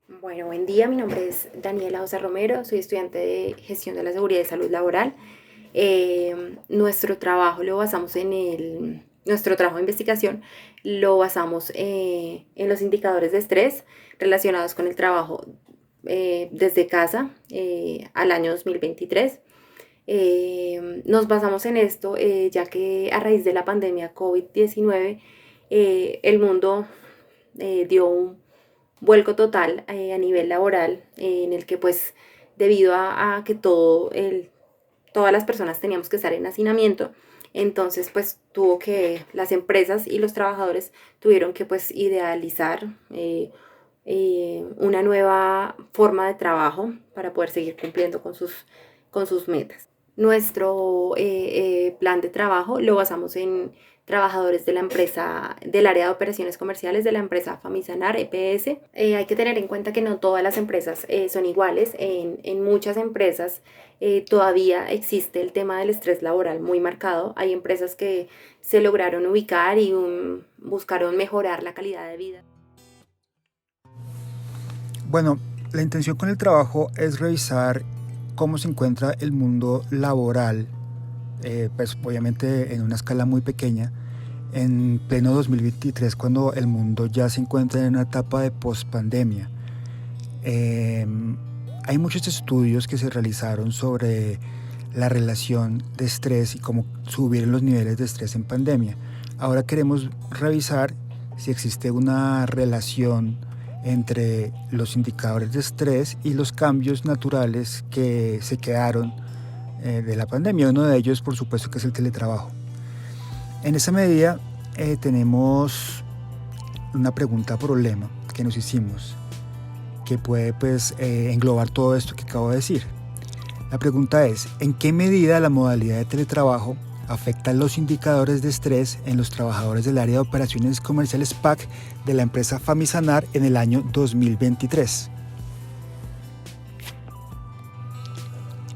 Bueno, buen día. Mi nombre es Daniela José Romero. Soy estudiante de Gestión de la Seguridad y Salud Laboral. Nuestro trabajo lo basamos nuestro trabajo de investigación lo basamos en los indicadores de estrés relacionados con el trabajo desde casa al año 2023. Nos basamos en esto ya que a raíz de la pandemia COVID-19 el mundo dio un vuelco total a nivel laboral, en el que pues debido a que todas las personas teníamos que estar en hacinamiento, entonces pues las empresas y los trabajadores tuvieron que pues idealizar una nueva forma de trabajo para poder seguir cumpliendo con sus metas. Nuestro plan de trabajo lo basamos en trabajadores de la empresa, del área de operaciones comerciales de la empresa Famisanar EPS. Hay que tener en cuenta que no todas las empresas son iguales. En muchas empresas todavía existe el tema del estrés laboral muy marcado. Hay empresas que se lograron ubicar y buscaron mejorar la calidad de vida. Bueno, la intención con el trabajo es revisar cómo se encuentra el mundo laboral, pues obviamente en una escala muy pequeña, en pleno 2023, cuando el mundo ya se encuentra en una etapa de pospandemia. Eh, Hay muchos estudios que se realizaron sobre la relación de estrés y cómo subir los niveles de estrés en pandemia. Ahora queremos revisar si existe una relación entre los indicadores de estrés y los cambios naturales que se quedaron de la pandemia. Uno de ellos, por supuesto, que es el teletrabajo. En esa medida, tenemos una pregunta problema que nos hicimos, que puede pues, englobar todo esto que acabo de decir. La pregunta es, ¿en qué medida la modalidad de teletrabajo afecta los indicadores de estrés en los trabajadores del área de operaciones comerciales PAC de la empresa Famisanar en el año 2023?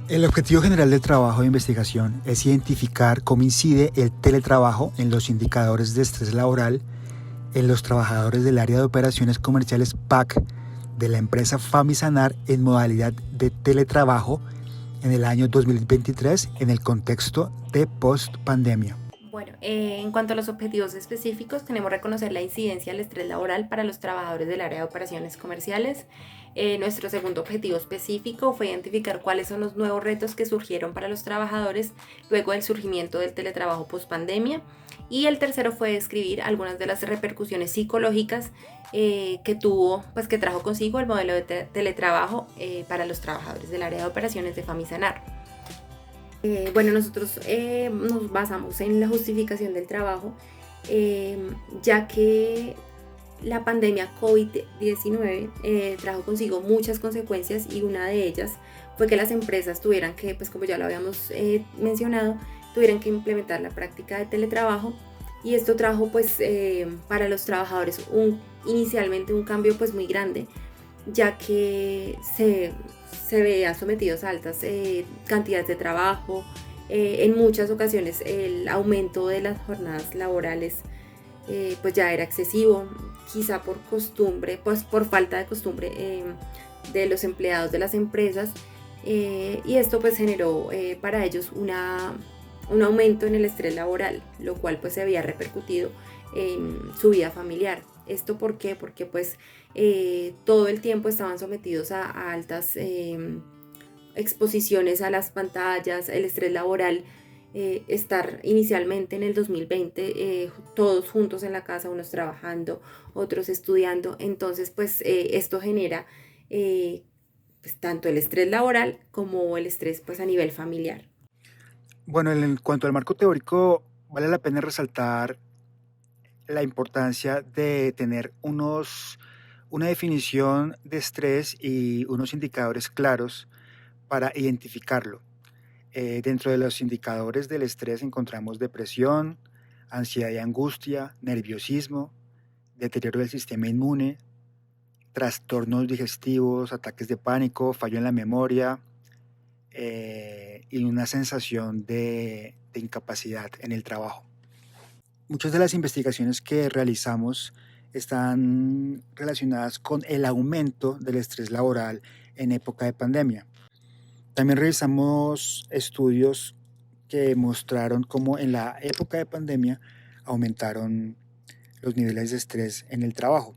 El objetivo general del trabajo de investigación es identificar cómo incide el teletrabajo en los indicadores de estrés laboral en los trabajadores del área de operaciones comerciales PAC de la empresa Famisanar en modalidad de teletrabajo en el año 2023 en el contexto de post-pandemia. Bueno, en cuanto a los objetivos específicos, tenemos que reconocer la incidencia del estrés laboral para los trabajadores del área de operaciones comerciales. Nuestro segundo objetivo específico fue identificar cuáles son los nuevos retos que surgieron para los trabajadores luego del surgimiento del teletrabajo post pandemia. Y el tercero fue describir algunas de las repercusiones psicológicas que trajo consigo el modelo de teletrabajo para los trabajadores del área de operaciones de Famisanar. Bueno, nosotros nos basamos en la justificación del trabajo, eh, ya que la pandemia COVID-19 trajo consigo muchas consecuencias y una de ellas fue que las empresas tuvieran que, pues como ya lo habíamos mencionado, tuvieran que implementar la práctica de teletrabajo y esto trajo pues para los trabajadores inicialmente un cambio pues muy grande, ya que se veían sometidos a altas cantidades de trabajo. En muchas ocasiones el aumento de las jornadas laborales pues ya era excesivo, quizá por costumbre, pues por falta de costumbre de los empleados de las empresas, y esto pues generó para ellos un aumento en el estrés laboral, lo cual pues se había repercutido en su vida familiar. ¿Esto por qué? Porque pues todo el tiempo estaban sometidos a altas exposiciones a las pantallas, el estrés laboral, estar inicialmente en el 2020 todos juntos en la casa, unos trabajando, otros estudiando, entonces pues esto genera pues, tanto el estrés laboral como el estrés pues a nivel familiar. Bueno, en cuanto al marco teórico, vale la pena resaltar la importancia de tener una definición de estrés y unos indicadores claros para identificarlo. Dentro de los indicadores del estrés encontramos depresión, ansiedad y angustia, nerviosismo, deterioro del sistema inmune, trastornos digestivos, ataques de pánico, fallo en la memoria, y una sensación de incapacidad en el trabajo. Muchas de las investigaciones que realizamos están relacionadas con el aumento del estrés laboral en época de pandemia. También revisamos estudios que mostraron cómo en la época de pandemia aumentaron los niveles de estrés en el trabajo,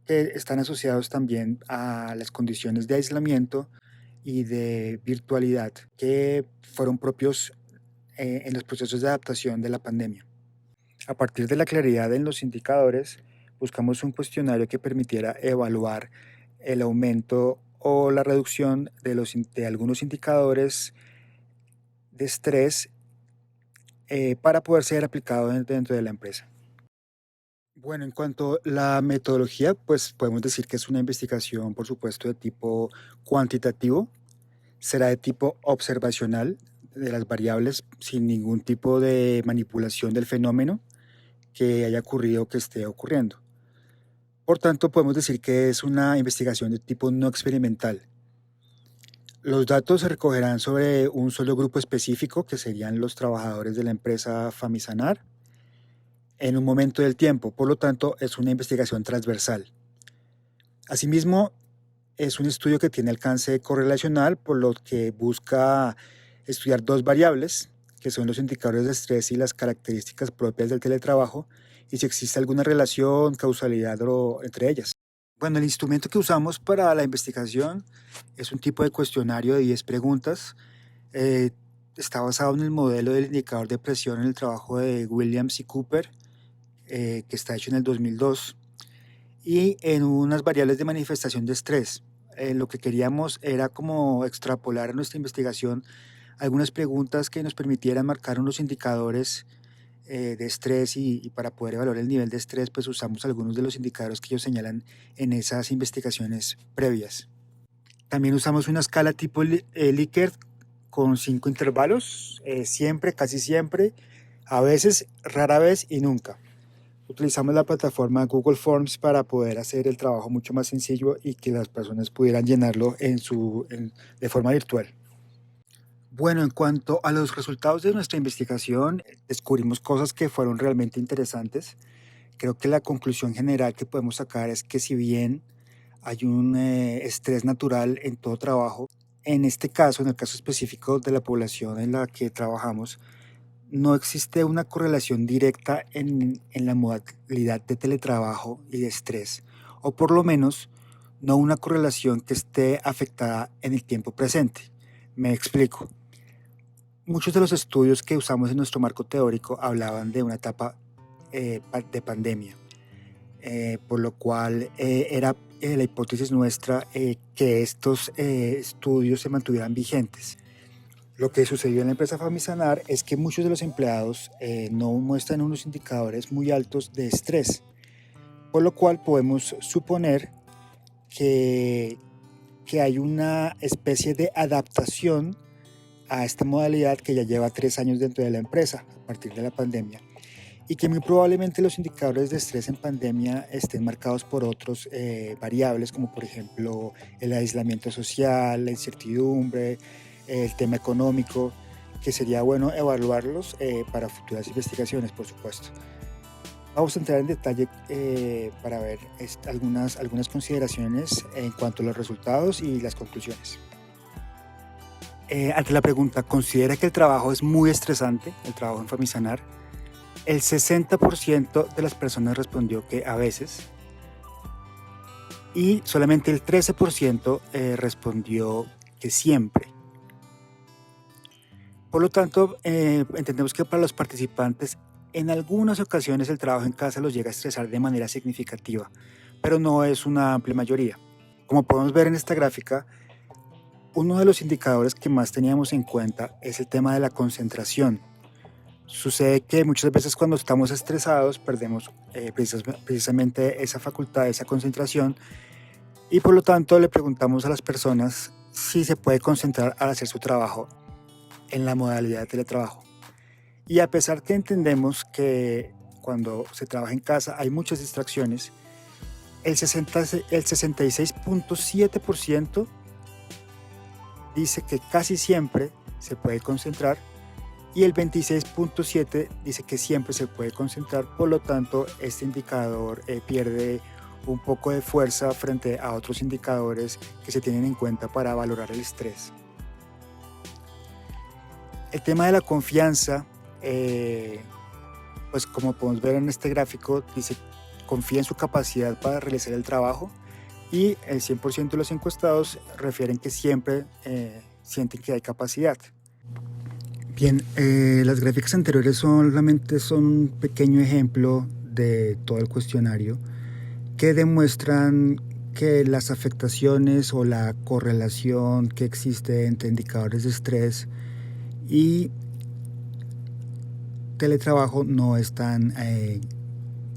que están asociados también a las condiciones de aislamiento y de virtualidad que fueron propios en los procesos de adaptación de la pandemia. A partir de la claridad en los indicadores, buscamos un cuestionario que permitiera evaluar el aumento o la reducción de algunos indicadores de estrés para poder ser aplicado dentro de la empresa. Bueno, en cuanto a la metodología, pues podemos decir que es una investigación, por supuesto, de tipo cuantitativo, será de tipo observacional de las variables sin ningún tipo de manipulación del fenómeno que haya ocurrido o que esté ocurriendo. Por tanto, podemos decir que es una investigación de tipo no experimental. Los datos se recogerán sobre un solo grupo específico, que serían los trabajadores de la empresa Famisanar, en un momento del tiempo. Por lo tanto, es una investigación transversal. Asimismo, es un estudio que tiene alcance correlacional, por lo que busca estudiar dos variables, que son los indicadores de estrés y las características propias del teletrabajo, y si existe alguna relación, causalidad entre ellas. Bueno, el instrumento que usamos para la investigación es un tipo de cuestionario de 10 preguntas. Está basado en el modelo del indicador de presión en el trabajo de Williams y Cooper, que está hecho en el 2002, y en unas variables de manifestación de estrés. Lo que queríamos era como extrapolar a nuestra investigación algunas preguntas que nos permitieran marcar unos indicadores de estrés y para poder evaluar el nivel de estrés, pues usamos algunos de los indicadores que ellos señalan en esas investigaciones previas. También usamos una escala tipo Likert con 5 intervalos, siempre, casi siempre, a veces, rara vez y nunca. Utilizamos la plataforma Google Forms para poder hacer el trabajo mucho más sencillo y que las personas pudieran llenarlo de forma virtual. Bueno, en cuanto a los resultados de nuestra investigación, descubrimos cosas que fueron realmente interesantes. Creo que la conclusión general que podemos sacar es que si bien hay un estrés natural en todo trabajo, en este caso, en el caso específico de la población en la que trabajamos, no existe una correlación directa en la modalidad de teletrabajo y de estrés, o por lo menos no una correlación que esté afectada en el tiempo presente. Me explico. Muchos de los estudios que usamos en nuestro marco teórico hablaban de una etapa de pandemia, por lo cual era la hipótesis nuestra que estos estudios se mantuvieran vigentes. Lo que sucedió en la empresa Famisanar es que muchos de los empleados no muestran unos indicadores muy altos de estrés, por lo cual podemos suponer que hay una especie de adaptación a esta modalidad que ya lleva 3 años dentro de la empresa a partir de la pandemia, y que muy probablemente los indicadores de estrés en pandemia estén marcados por otros variables, como por ejemplo el aislamiento social, la incertidumbre, el tema económico, que sería bueno evaluarlos para futuras investigaciones, por supuesto. Vamos a entrar en detalle para ver algunas consideraciones en cuanto a los resultados y las conclusiones. Ante la pregunta, ¿considera que el trabajo es muy estresante, el trabajo en Famisanar? El 60% de las personas respondió que a veces, y solamente el 13% respondió que siempre. Por lo tanto, entendemos que para los participantes, en algunas ocasiones el trabajo en casa los llega a estresar de manera significativa, pero no es una amplia mayoría. Como podemos ver en esta gráfica, uno de los indicadores que más teníamos en cuenta es el tema de la concentración. Sucede que muchas veces cuando estamos estresados perdemos precisamente esa facultad, esa concentración, y por lo tanto le preguntamos a las personas si se puede concentrar al hacer su trabajo en la modalidad de teletrabajo. Y a pesar que entendemos que cuando se trabaja en casa hay muchas distracciones, el 66.7% dice que casi siempre se puede concentrar y el 26.7 dice que siempre se puede concentrar, por lo tanto este indicador pierde un poco de fuerza frente a otros indicadores que se tienen en cuenta para valorar el estrés. El tema de la confianza, pues como podemos ver en este gráfico, dice confía en su capacidad para realizar el trabajo, y el 100% de los encuestados refieren que siempre sienten que hay capacidad. Bien, las gráficas anteriores solamente son un pequeño ejemplo de todo el cuestionario que demuestran que las afectaciones o la correlación que existe entre indicadores de estrés y teletrabajo no es tan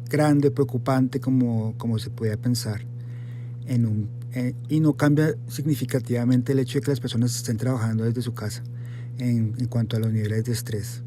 grande, preocupante como se podía pensar, y no cambia significativamente el hecho de que las personas estén trabajando desde su casa en cuanto a los niveles de estrés.